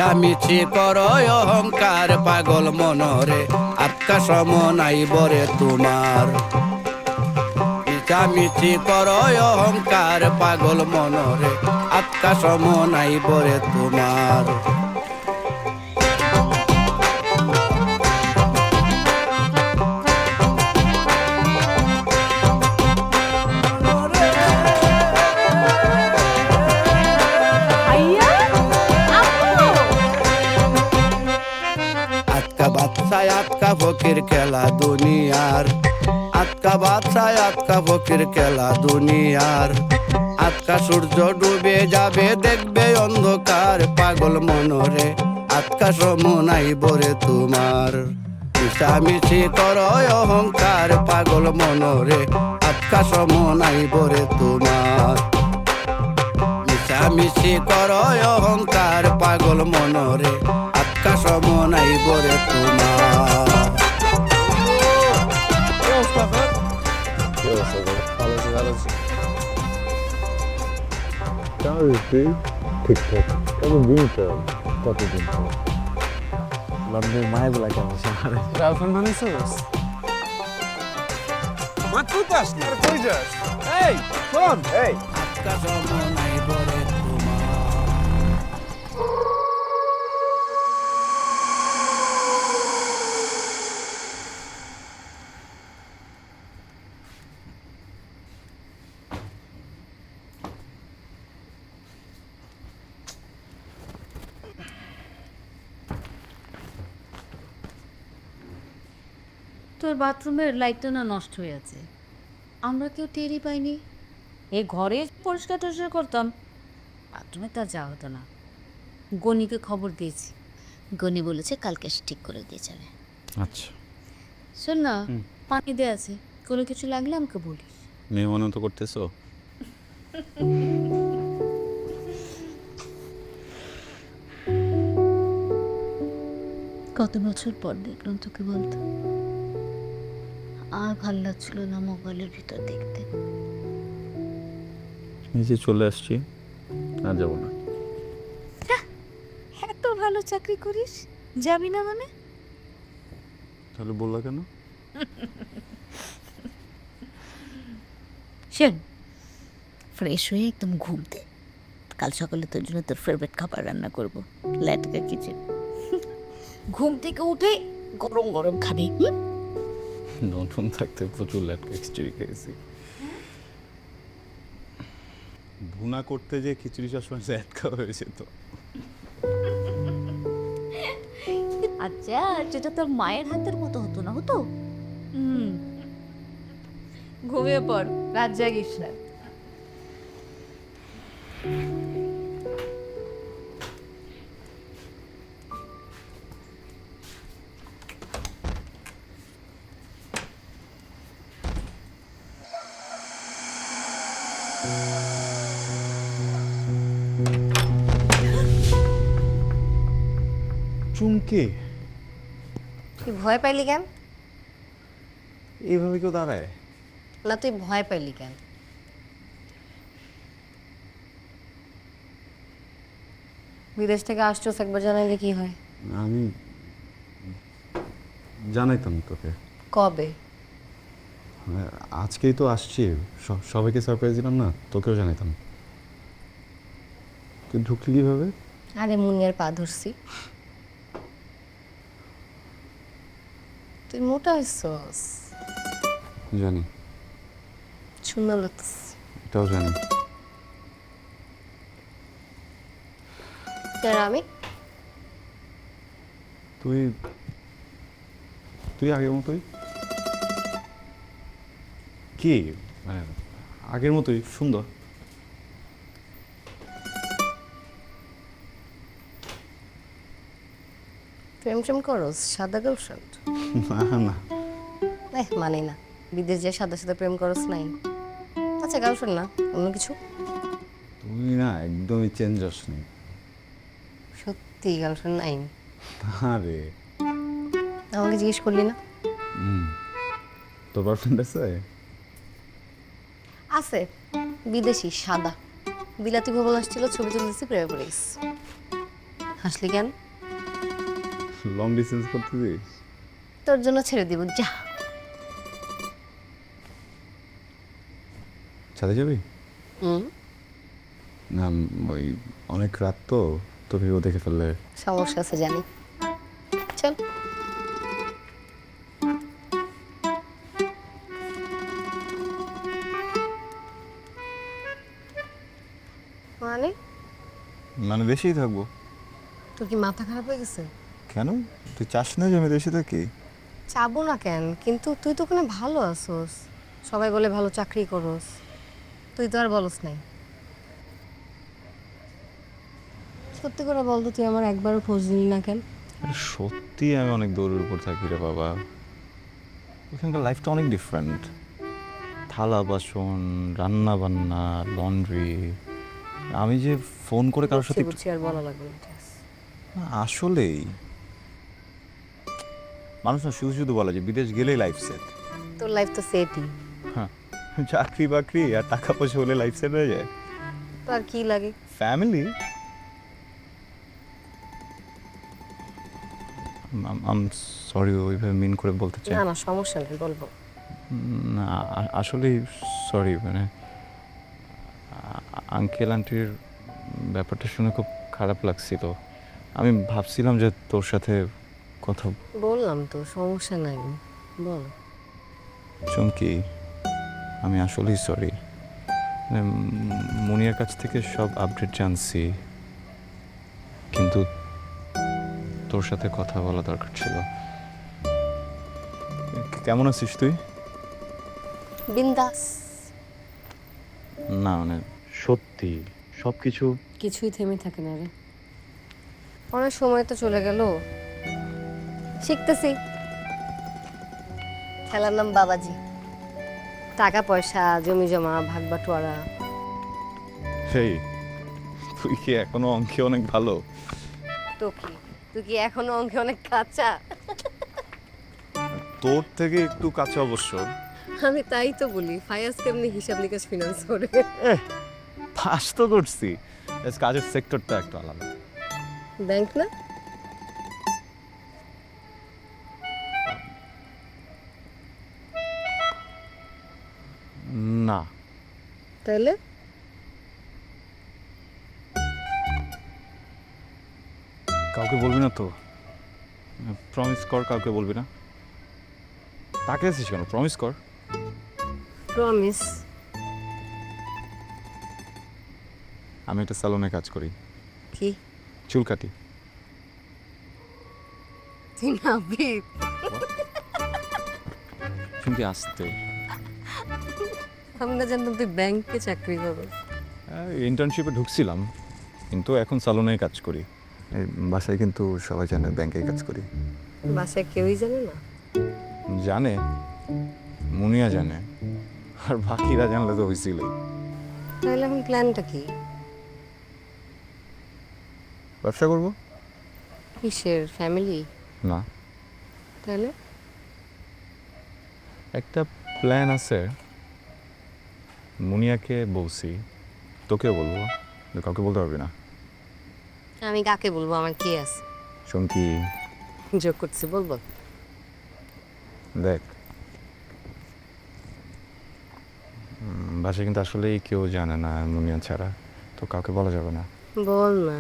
মিছামিছি করো অহংকার পাগল মনরে আত্মা সম নাই বরে তোমার মিছামিছি করো অহংকার পাগল মনরে আত্মা সম নাই বরে তোমার ভাইয়া আপু আটকা বাদশায় আটকা ফকির খেলা দুনিয়ার আটকা বাদশায় আটকা ফকির খেলা দুনিয়ার আটকা সূর্য ডুবে যাবে দেখবে অন্ধকার পাগল মনরে আটকা সম নাই বরে তোমার মিছামিছি করো অহংকার পাগল মনরে আটকা সম নাই বরে তোমার মিছামিছি করো অহংকার পাগল মনরে আটকা সম নাই বরে তোমার কেমন তুই ঠিকঠাক কতদিন পর কতদিন পর লন্ডনের মায়াগুলা কেমন আমার গার্লফ্রেন্ড বানাইছিস মাত্র তো আসলি আর কই যাস এই শোন এই আটকা সম নাই বরে তোমার তোর বাথরুমের লাইটটা না নষ্ট হয়ে আছে, আমরা কেউ টেরই পাইনি। এই ঘরে পরিষ্কার টরিষ্কার করতাম, বাথরুমে তা যাওয়া হতো না। গনিকে খবর দিয়েছি, গনি বলেছে কালকে এসে ঠিক করে দিয়ে যাবে। আচ্ছা, শোন না, পানি দেয়া আছে, কোনো কিছু লাগলে আমাকে বলিস। মেহমানও তো করতেছো। কত বছর পর দেখলাম তোকে বলতো, আর ভাল লাগছিল না মোবাইলের ভিতর দেখতে। নিজে চলে আসছি, আর যাবো না। এত ভালো চাকরি করিস, যাবি না মানে? তাহলে বললা কেন? শোন, ফ্রেশ হয়ে একদম ঘুম দে, কাল সকালে তোর জন্য তোর ফেভারিট খাবার রান্না করবো, ল্যাটকা কিচেন। ঘুম থেকে উঠে গরম গরম খাবি। নতুন থাকতে প্রচুর ল্যাটকা খিচুড়ি খেয়েছি। ভুনা করতে যে খিচুড়ি সবসময় ল্যাটকা হয়েছে তো। আচ্ছা, যেটা তোর মায়ের হাতের মতো হতো না, হতো? ঘুমিয়ে পড়, রাত জাগিস না। চুমকি তুই ভয় পাইলি কেন? এইভাবে কেউ দাঁড়ায়? না তুই ভয় পাইলি কেন? বিদেশ থেকে আসছোস, একবার জানাইলে কি হয়? আমি জানাইতাম তোকে। কবে? আজকেই তো আসছি, সবাইকে সারপ্রাইজ দিলাম না, তোকেও জানাইতাম। তুই ঢুকলি কিভাবে? আরে মুনিয়ার পা ধরছি। তুই মোটা হইছস, জানি, সুন্দর লাগছিস। এটাও জানি। আর আমি তুই তুই আগের মতোই। কি মানে আগের মতোই সুন্দর। প্রেম টেম করস? সাদা গার্লফ্রেন্ড? না না, মানি না, বিদেশ যে সাদা সাদা প্রেম করস নাই। আচ্ছা, গার্লফ্রেন্ড না, অন্য কিছু? তুই না একদমই চেঞ্জ হসনি। সত্যি গার্লফ্রেন্ড নাই? আরে আমাকে জিজ্ঞেস করলি না? তোর গার্লফ্রেন্ড আছে? আছে, বিদেশি, সাদা, বিলাতি ভবন আসছিল, ছবি তুলে দিচ্ছি, প্রেমে পড়ে গেছি। হাসলি কেন? লং ডিস্টেন্স করতেছিস? তোর জন্য ছেড়ে দিব, যা। ছাদে যাবি? হুম, না, ওই অনেক রাত তো তোকে ও দেখে ফেললে। সমস্যা আছে জানি, চল। মানে মানে দেশেই থাকবো। তোর কি মাথা খারাপ হয়ে গেছে? কেন? তুই চাস না যে আমি দেশে থাকি? চাবো না কেন, কিন্তু তুই তো ওখানে ভালো আছোস, সবাই বলে ভালো চাকরি করস, তুই তো আর বলস নাই। সত্যি করে বল তো, তুই আমার একবারও খোঁজ নিলি না কেন? আরে সত্যি আমি অনেক দৌড়ের উপর থাকি রে বাবা। ওখানকার লাইফটা অনেক ডিফারেন্ট। থালা বাসন, রান্না বান্না, লন্ড্রি। আমি যে ফোন করে কারোর সাথে বুঝছি, আর বলা লাগবে না। না, আসলেই মানুষ না শুধু শুধু বলে যে বিদেশ গেলেই লাইফ সেট। তোর লাইফ তো সেটই। হ্যাঁ, চাকরি বাকরি আর টাকা পয়সা হলে লাইফ সেট হয়ে যায়। তো আর কি লাগে? ফ্যামিলি। আম সরি, ওইভাবে মিন করে বলতে চাই না না, সমস্যা নেই, বলবো। না। আসলেই সরি, মানে আঙ্কেল আন্টির ব্যাপারটা শুনে খুব খারাপ লাগছিল। আমি ভাবছিলাম যে তোর সাথে কথা। বললাম তো, সমস্যা নাই, বল। চুমকি, আমি আসলেই সরি। মুনিয়ার কাছ থেকে সব আপডেট জানছি, কিন্তু তোর সাথে কথা বলা দরকার ছিল। কেমন আছিস তুই? বিন্দাস। না মানে সত্যি সব কিছু। কিছুই থেমে থাকে না রে, অনেক সময় তো চলে গেল, শিখতেছি। খেলার নাম বাবাজি, টাকা পয়সা, জমি জমা, ভাগ বাটোয়ারা। সেই তুই কি এখনো অঙ্কে অনেক ভালো? তো কি, তুই কি এখনো অঙ্কে অনেক কাঁচা? তোর থেকে একটু কাছে অবশ্য। আমি তাই তো বলি, ফায়াজ কেমনি হিসাব নিকাশ ফিনান্স করে। পাস তো করছি, কাজের সেক্টরটা একটু আলাদা। ব্যাংক না? না। তাহলে কাউকে বলবি না তো? প্রমিস কর কাউকে বলবি না। তাকে আছিস কেন? প্রমিস কর। প্রমিস। আমি একটা স্যালনে কাজ করি, কি? চুল কাটি। তুই নাবিদ? শুনতে আসতে আমি না জানতাম তুই ব্যাংকে চাকরি করো। ইন্টার্নশিপে ঢুকছিলাম, কিন্তু এখন স্যালনে কাজ করি। এই বাসায় কিন্তু সবাই জানে ব্যাংকে কাজ করি। বাসায় কেউই জানে না? জানে, মুনিয়া জানে, আর বাকিরা জানলে তো হয়েছিলই। তাহলে এখন প্ল্যানটা কি? ব্যবসা করবো। কিসের? ফ্যামিলি? না, তাহলে একটা প্ল্যান আছে। মুনিয়াকে বলছি, তোকেও বলবো, কিন্তু কাউকে বলতে পারবি না। আমি কাকে বলবো? আমার কি আছে? চুমকি, যোগ করছি, বলবো। দেখ, বাসায় কিন্তু আসলেই কেউ জানে না মুনিয়া ছাড়া, তো কাউকে বলা যাবে না। বল না।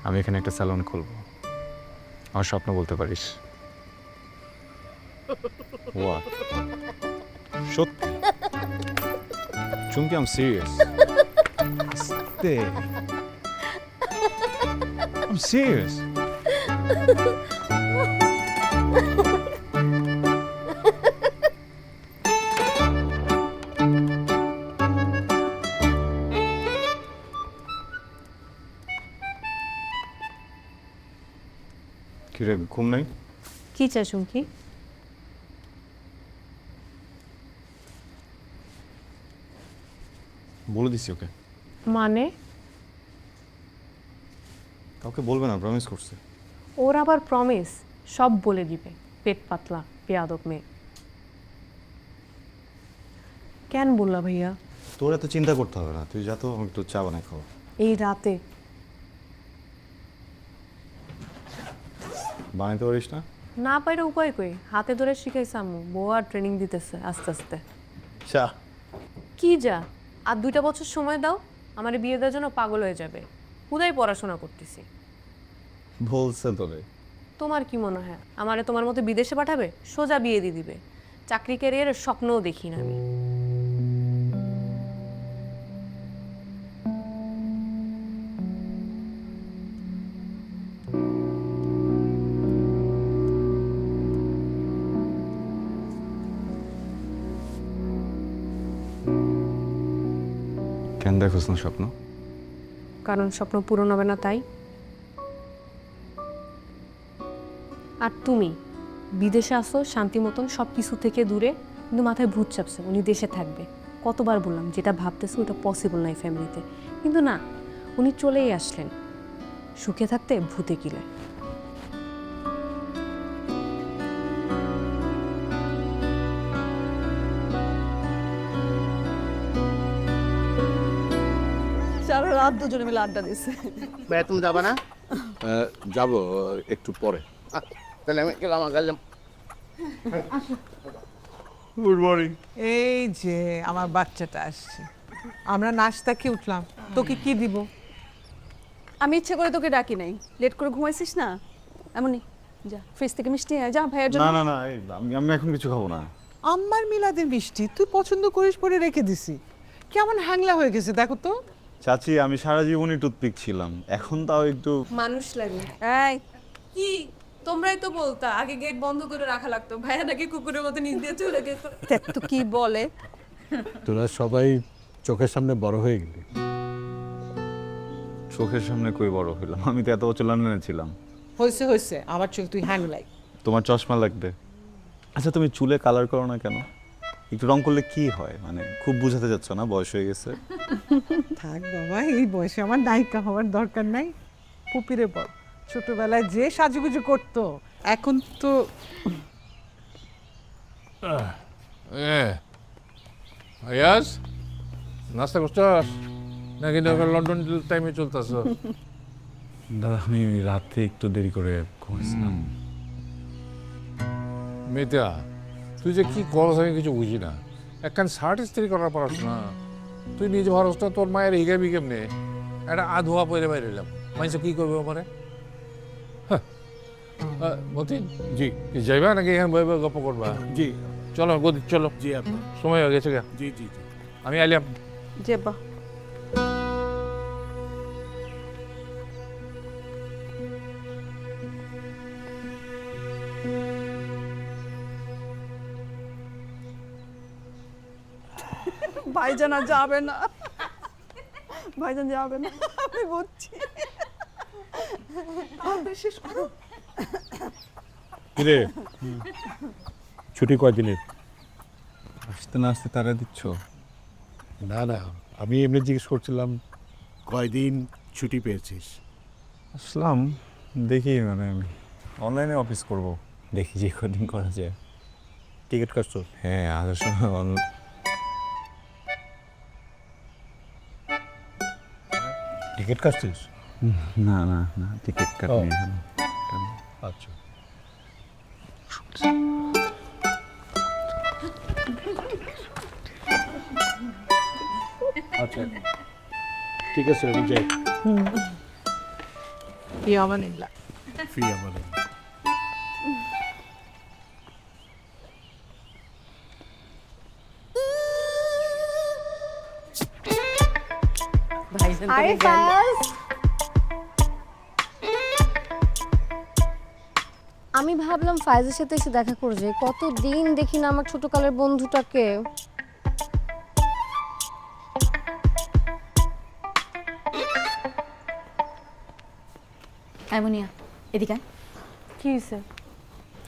আমি এখানে একটা স্যালন খুলবো, আমার স্বপ্ন বলতে পারিস। What? সত্যি চুমকি, আম সিরিয়াস। আস্তে, আম সিরিয়াস। কিরে, ঘুম নাই? কি চাই চুমকি? বলে দিছি ওকে। মানে? কাউকে বলবে না, প্রমিস করছে। ওর আবার প্রমিস? সব বলে দিবে, পেট পাতলা বেয়াদব মেয়ে। কেন বললা ভাইয়া? তোর এত চিন্তা করতে হবে না, তুই যা তো একটু চা বানাই খাও। এই রাতে বানাইতে পারিস না? না পাইলে উপায় কই, হাতে ধরে শিখাইছে আম্মু, বউ আর ট্রেনিং দিতেছে আস্তে আস্তে। চা। কি যা, আর 2টা বছর সময় দাও, আমার বিয়ে দেওয়ার জন্য পাগল হয়ে যাবে। খুদাই পড়াশোনা করতেছি। বলছে তোরে। তোমার কি মনে হয় আমারে তোমার মতো বিদেশে পাঠাবে? সোজা বিয়ে দিয়ে দিবে। চাকরি ক্যারিয়ারের স্বপ্নও দেখি না আমি। কেন দেখোস না স্বপ্ন? কারণ স্বপ্ন পূরণ হবে না তাই। আর তুমি বিদেশে আসো শান্তি মতন সব কিছু থেকে দূরে, কিন্তু মাথায় ভূত চাপছে উনি দেশে থাকবে। কতবার বললাম যেটা ভাবতেছে ওটা পসিবল নয় ফ্যামিলিতে, কিন্তু না, উনি চলেই আসলেন। সুখে থাকতে ভূতে কিলে। সারা রাত দুজনে মিলে আড্ডা দিছে। ভাইয়া তুমি যাবা না? যাব একটু পরে। তাহলে আমি গেলাম, গেলাম। Good morning. এই যে আমার বাচ্চাটা আসছে, আমরা নাস্তা খেয়ে উঠলাম, তোকে কি দিব? আমি ইচ্ছে করে তোকে ডাকি নাই, লেট করে ঘুমাইছিস না এমনই। যা ফ্রিজ থেকে মিষ্টি নিয়ে আয়, যা ভাইয়ের জন্য। না না না, আমি এখন কিছু খাবো না। আমার মিলাদের মিষ্টি তুই পছন্দ করিস পরে রেখে দিছি, কেমন হ্যাংলা হয়ে গেছে দেখো তো। চাচি, আমি সারা জীবনই টুথপিক ছিলাম, এখন তাও একটু মানুষ লাগে। এই কি তোমরাই তো বলতা আগে গেট বন্ধ করে রাখা লাগতো, ভাইয়া নাকি কুকুরের মতো নিচ দিয়ে চলে গেছে। দেখ তো কি বলে। তোরা সবাই চোখের সামনে বড় হয়ে গেলি। চোখের সামনে কই বড় হইলাম, আমি তো এত বছর লন্ডনে ছিলাম। হয়েছে হয়েছে, আবার চল তুই হ্যাংলাই। তোমার চশমা লাগবে। আচ্ছা, তুমি চুলে কালার করো না কেন? একটু রং করলে কি হয়, মানে খুব বুঝাতে যাচ্ছ না বয়স হয়ে গেছে? থাক বাবা, এই বয়সে আমার নায়িকা হওয়ার দরকার নাই। পুপিরে বল, ছোটবেলায় যে সাজুগুজু করতো এখন তো। আয়াস, নাস্তা করছস নাকি লন্ডন টাইমে চলতেছ? দাদা, আমি রাতে একটু দেরি করে ঘুমাইছিলাম। মেয়েটা, তুই যে কি করস আমি কিছু বুঝি না। একখান শার্ট ইস্ত্রি করার পারস না, তুই নিজে ভারস না, তোর মায়ের হিগাবি কেমনে? একটা আধোয়া পরে বাইরে এলাম, মানুষ কি করবে আমারে? মতিন জি যাইবা নাকি এখানে বই বই গল্প করবা? জি চলো গদি, চলো, জি আপনার সময় হয়ে গেছে গা। জি জি জি। আমি আইলাম। যে বা ভাইজান আর যাবে না, ভাইজান যাবে না, আমি বুঝছি। শেষ করো। কিরে, ছুটি কয়দিনের? আসতে না আসতে তারা দিচ্ছ? না না, আমি এমনি জিজ্ঞেস করছিলাম কয়দিন ছুটি পেয়েছিস। আসলাম, দেখি মানে আমি অনলাইনে অফিস করব, দেখি যে কদিন করা যায়। টিকিট কাটছো? হ্যাঁ, আসার সময় টিকিট কাটছিস? না না না, টিকিট কাটনি এখনো। আচ্ছা। আচ্ছা ঠিক আছে, আমি যাই। ইয়ামানিল্লাহ। ফি আমাদের। ভাইজান আরে করে গেল। ফায়াজ, আমি ভাবলাম ফায়াজের সাথে এসে দেখা করে যাই, কতদিন দেখি না আমার ছোটকালের বন্ধুটাকে। এমনিয়া এদিকে আয়। কি হয়েছে?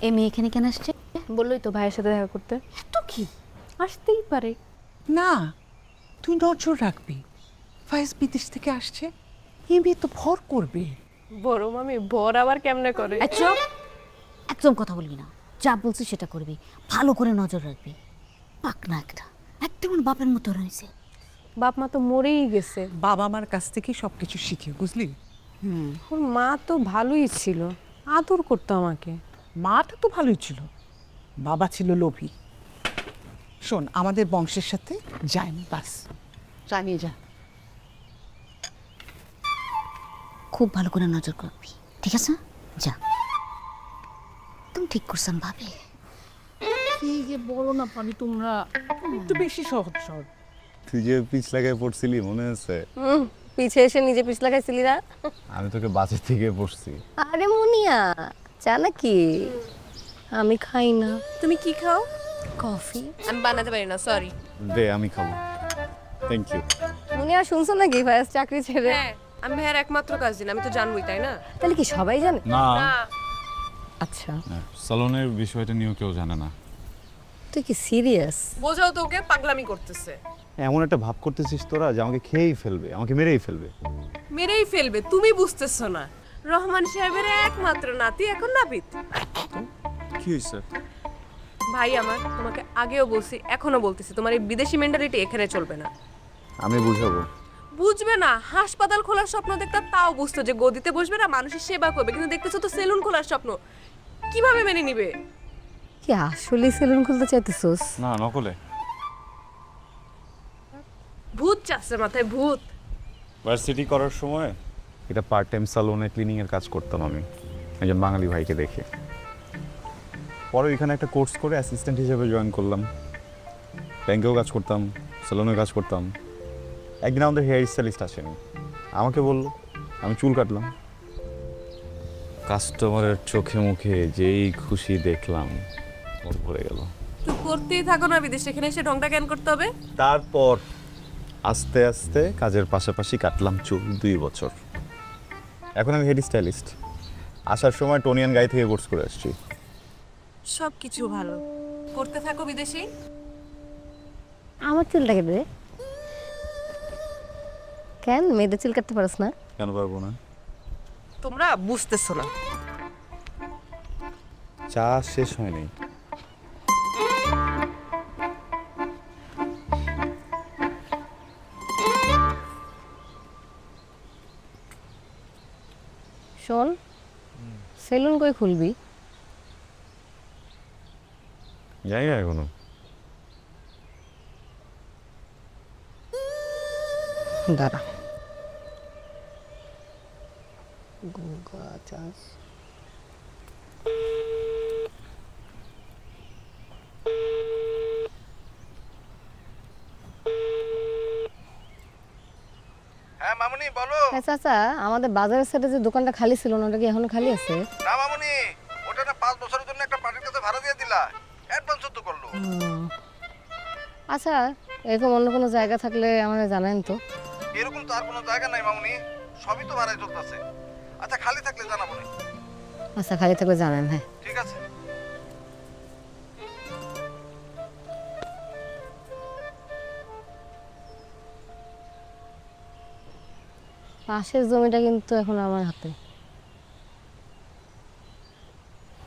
এই মেয়ে এখানে কেন আসছে? বললোই তো ভাইয়ের সাথে দেখা করতে। তো কি? আসতেই পারে। না, তুই নজর রাখবি, ফাইজ বিদেশ থেকে আসছে, এই মেয়ে তো ভর করবে। বড় মামি বর আবার কেমনে করে? আচ্ছা, একদম কথা বলবি না, যা বলছি সেটা করবি, ভালো করে নজর রাখবি। পাক না একটা, একদম বাপের মতো রয়েছে। বাপ মা তো মরেই গেছে। বাবা মার কাছ থেকে সব কিছু শিখে, বুঝলি? ওর মা তো ভালোই ছিল, আদর করতো আমাকে। মাটা তো ভালোই ছিল, বাবা ছিল লোভী। শোন, আমাদের বংশের সাথে যায় না, বাস জানিয়ে যা। খুব ভালো করে নজর করবি, ঠিক আছে? যা, তুমি ঠিক করছেন ভাবি। কি যে বলো না পানি তোমরা, একটু বেশি সহজ সহজ। তুই যে পিছ লাগায় পড়ছিলি মনে আছে? পিছে এসে নিজে পিছ লাগাইছিলি না? আমি তোকে বাসের থেকে পড়ছি। আরে মুনিয়া, চা নাকি? আমি খাই না। তুমি কি খাও? কফি। আমি বানাতে পারি না, সরি। দে আমি খাবো। Thank you. মুনিয়া, শুনছো নাকি ভাইয়াস চাকরি ছেড়ে? হ্যাঁ, আমি ভাইয়ের একমাত্র কাজিন, আমি তো জানবই, তাই না? তাহলে কি সবাই জানে? না, আচ্ছা, সালনের বিষয়টা নিয়েও কেউ জানে না। তুই কি সিরিয়াস? বোঝাও তো ওকে, পাগলামি করতেছে। এমন একটা ভাব করতেছিস তোরা যে আমাকে খেয়েই ফেলবে, আমাকে মেরেই ফেলবে। মেরেই ফেলবে? তুমি বুঝতেছো না, রহমান সাহেবের একমাত্র নাতি এখন নাপিত। কি হয়েছে? ভাই আমার, তোমাকে আগেও বলছি, এখনো বলতেছি, তোমার এই বিদেশি মেন্টালিটি এখানে চলবে না। আমি বুঝাবো। বুঝবে না? হাসপাতাল খোলার স্বপ্ন দেখতে তাও বুঝতো যে গদিতে বসবে না, মানুষের সেবা করবে, কিন্তু দেখতেছো তো সেলুন খোলার স্বপ্ন। কিভাবে মেনে নিবে? কি আসলে সেলুন খুলতে চাইতেছস? না, নকলে। ভূত চাচ্ছে মাথায়, ভূত। ভার্সিটি করার সময় এটা পার্ট টাইম সালনে ক্লিনিং এর কাজ করতাম আমি, একজন বাঙালি ভাইকে দেখে। পরে এখানে একটা কোর্স করে অ্যাসিস্ট্যান্ট হিসেবে জয়েন করলাম। ব্যাংকেও কাজ করতাম, সালনেও কাজ করতাম। একদিন আমাদের হেয়ার স্টাইলিস্ট আসেনি, আমাকে বললো, আমি চুল কাটলাম। কাস্টমারের চোখে মুখে যেই খুশি দেখলাম, মন ভরে গেল। তো করতেই থাকো না বিদেশে, এখানে এসে ঢংটা জ্ঞান করতে হবে। তারপর আস্তে আস্তে কাজের পাশাপাশি কাটলাম চুল 2 বছর। এখন আমি হেয়ার স্টাইলিস্ট। আসার সময় টোনিয়ান গাই থেকে কোর্স করে আসছি। সব কিছু ভালো, করতে থাকো বিদেশি। আমার চুলটা কেটে দে। কেন মেয়েদের চুল কাটতে পারস না? কেন পারবো না? তোমরা বুঝতেছো না। চা শেষ হয়নি। শোন, সেলুন কই খুলবি? যাই না এখনো। দাঁড়া, গঙ্গা চাষ। হ্যাঁ মামুনি বলো। হ্যাঁ চাচা, আমাদের বাজারের সাইডে যে দোকানটা খালি ছিল না, ওটা কি এখনো খালি আছে? না মামুনি, ওটা না 5 বছরের জন্য একটা পার্টির কাছে ভাড়া দিয়ে দিলা, অ্যাডভান্স তো করলো। আচ্ছা, এরকম অন্য কোনো জায়গা থাকলে আমাদের জানেন তো। এরকম তো আর কোনো জায়গা নাই মামুনি, সবই তো ভাড়ায় চলতেছে। আচ্ছা খালি থাকলে জানাবো না। আচ্ছা, খালি থাকলে জানেন। হ্যাঁ ঠিক আছে। পাশের জমিটা কিন্তু এখন আমার হাতে।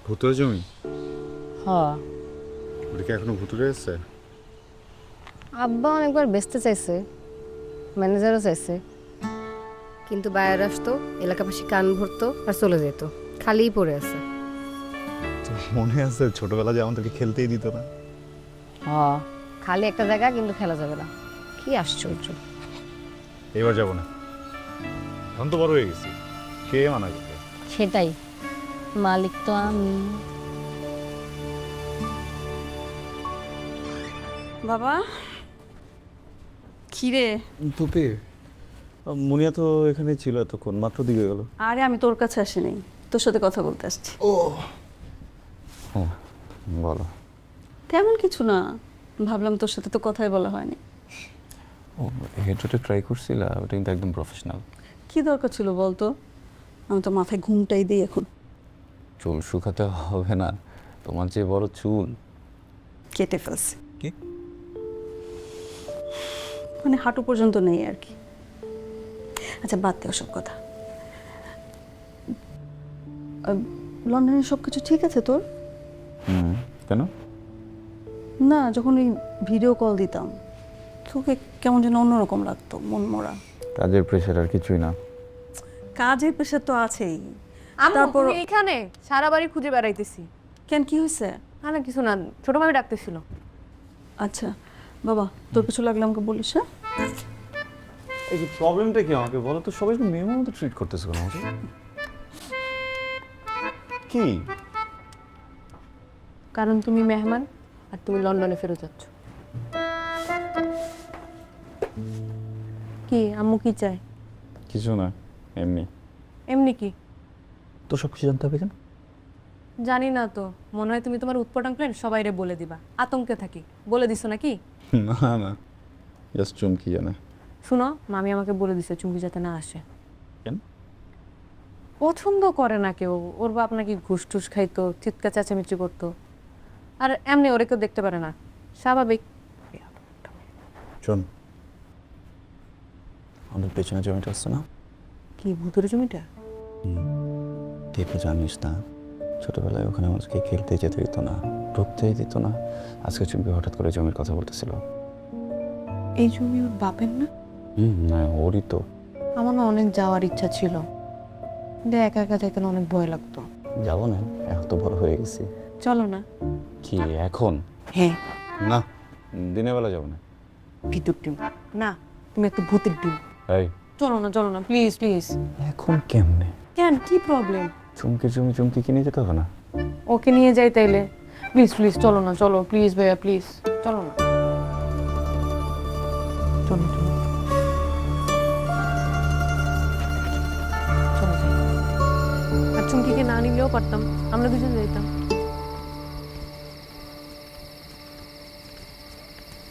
ভুতুরে জমি? হ্যাঁ, ওটা কি এখনো ভুতুরে আছে? আব্বা অনেকবার বেচতে চাইছে, ম্যানেজারও চাইছে, কিন্তু বাইরে আসতো, এলাকাবাসী কান ভরতো আর চলে যেত, খালিই পড়ে আছে। তো মনে আছে ছোটবেলা যে আমাদেরকে খেলতেই দিত না? হ্যাঁ, খালি একটা জায়গা, কিন্তু খেলা যাবে না। কি আশ্চর্য। এবার যাবো না, এখন তো বড় হয়ে গেছি, কে মানা করবে? সেটাই, মালিক তো আমি। বাবা, খিরে। তুপি, মুনিয়া তো এখানে ছিল এতক্ষণ, মাত্র দিকে গেল। আরে আমি তোর কাছে আসি নাই, তোর সাথে কথা বলতে আসছি। ও বলো। তেমন কিছু না, ভাবলাম তোর সাথে তো কথাই বলা হয়নি। ও হেডটা ট্রাই করছিলা? ওটা কিন্তু একদম প্রফেশনাল। কি দরকার ছিল বলতো? আমি তো মাথায় ঘুমটাই দিই এখন। চুল শুকাতে হবে না, তোমার যে বড় চুল। কেটে ফেলছি। কি? মানে হাঁটু পর্যন্ত নেই আর কি। আচ্ছা বাদ দে ওসব কথা। লন্ডনের সব কিছু ঠিক আছে তোর? কেন? না, যখন ওই ভিডিও কল দিতাম তোকে কেমন যেন অন্যরকম লাগতো, মন মরা। কাজের প্রেশার আর কিছুই না। কাজের প্রেশার তো আছেই। তারপর এইখানে সারা বাড়ি খুঁজে বেড়াইতেছি। কেন, কি হয়েছে? না কিছু না, ছোট ভাবে ডাকতেছিল। আচ্ছা বাবা, তোর কিছু লাগলে আমাকে বলিস। হ্যাঁ, এই যে প্রবলেমটা কি আমাকে বলো তো, সবাই মেয়ের মতো ট্রিট করতেছে কেন আমাকে? কি? কারণ তুমি মেহমান আর তুমি লন্ডনে ফেরত যাচ্ছ। কি আম্মু কি চায়? কিছু না, এমনি। এমনি কি? তো সব কিছু জানতে হবে কেন? জানি না তো, মনে হয় তুমি তোমার উৎপটাং প্ল্যান সবাইরে বলে দিবা। আতঙ্কে থাকি, বলে দিছো নাকি? না না, জাস্ট চুমকি জানে। শুনো, মামি আমাকে বলে দিছে চুমকি যাতে না আসে। কেন? পছন্দ করে না কেউ। ওর বাপ নাকি ঘুষ টুস খাইতো, চিৎকার চেঁচামেচি করতো। আর এমনি ওরে কেউ দেখতে পারে না, স্বাভাবিক। শোন, আমাদের পেছনে জমিটা আসছে না? কি ভুতুরে জমিটা? তুই তো জানিস না, ছোটবেলায় ওখানে মানুষকে খেলতে যেতে দিত না, ঢুকতেই দিত না। আজকে চুমকি হঠাৎ করে জমির কথা বলতেছিল। এই জমি ওর বাপের না? না, ওরই তো। আমার না অনেক যাওয়ার ইচ্ছা ছিল, কিন্তু একা একা যেতে না অনেক ভয় লাগতো। যাবো না, এখন তো বড় হয়ে গেছি। চলো না। কি এখন? হ্যাঁ। না, দিনের বেলা যাবো না। ভিতর ডিম না, তুমি একটা ভূতের ডিম। এই, চলো না প্লিজ প্লিজ। এখন কেমনে? কেন, কি প্রবলেম? চুমকির জমি চুমকি কিনে যেতে হবে না? ওকে নিয়ে যাই তাইলে। প্লিজ প্লিজ চলো না, চলো প্লিজ ভাইয়া প্লিজ, চলো না। চলো চলো চলো যাই। আর চুমকিকে না নিলেও পারতাম, আমরা দুজন যেতাম।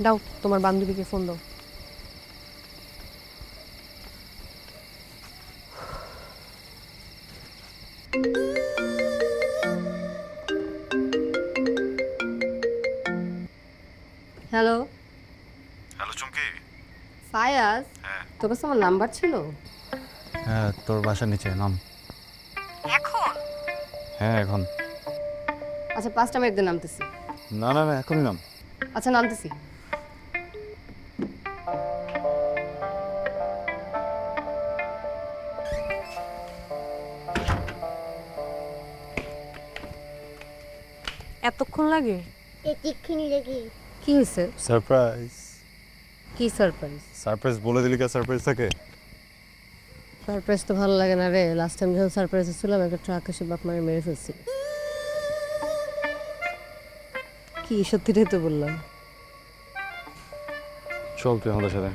দাও তোমার বান্ধবীকে ফোন দাও। হ্যালো হ্যালো চুমকি। ফায়াজ, তোর কাছে আমার নাম্বার ছিল? হ্যাঁ, তোর বাসার নিচে নাম। এখন? হ্যাঁ এখন। আচ্ছা 5টা মিনিট দিয়ে নামতেছি। না না না, এখনই নাম। আচ্ছা নামতেছি। এতক্ষণ লাগে? কি হয়েছে? সারপ্রাইজ। কি সারপ্রাইজ? সারপ্রাইজ বলে দিলি কে সারপ্রাইজ থাকে? সারপ্রাইজ তো ভালো লাগে না রে। লাস্ট টাইম যখন সারপ্রাইজ ছিলাম, একটা ট্রাক এসে বাপ মারে মেরে ফেলছিল। কি সত্যিটাই তো বললাম। চল তুই আমাদের সাথে।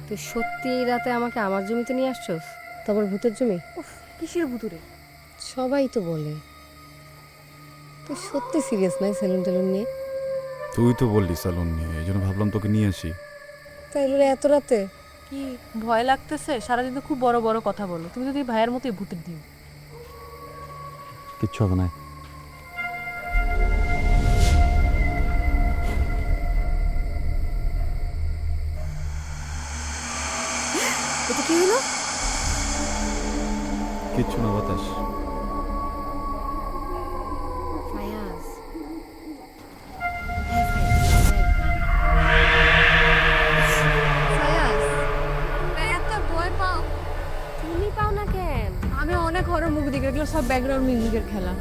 তুই সত্যি এই রাতে আমাকে আমার জমিতে নিয়ে আসছস? তারপর ভূতের জমি? কিসের ভুতুরে? সবাই তো বলে। তুই সত্যি সিরিয়াস নয় সেলুন টেলুন নিয়ে? তুই তো বললি স্যালুন নিয়ে, এই জন্য ভাবলাম তোকে নিয়ে আসি। তাইলে এত রাতে? কি ভয় লাগতেছে? সারাদিন তো খুব বড় বড় কথা বলো, তুমি যদি ভাইয়ের মতোই ভূতের ডিম। কিচ্ছু হবে না। এটা কি হলো? কিচ্ছু না, বাতাস। ফায়াজ, ফায়াজ, এত ভয় পাও? তুমি পাও না কেন? আমি অনেক হরর মুভি দেখি, এগুলো সব ব্যাকগ্রাউন্ড মিউজিকের খেলা।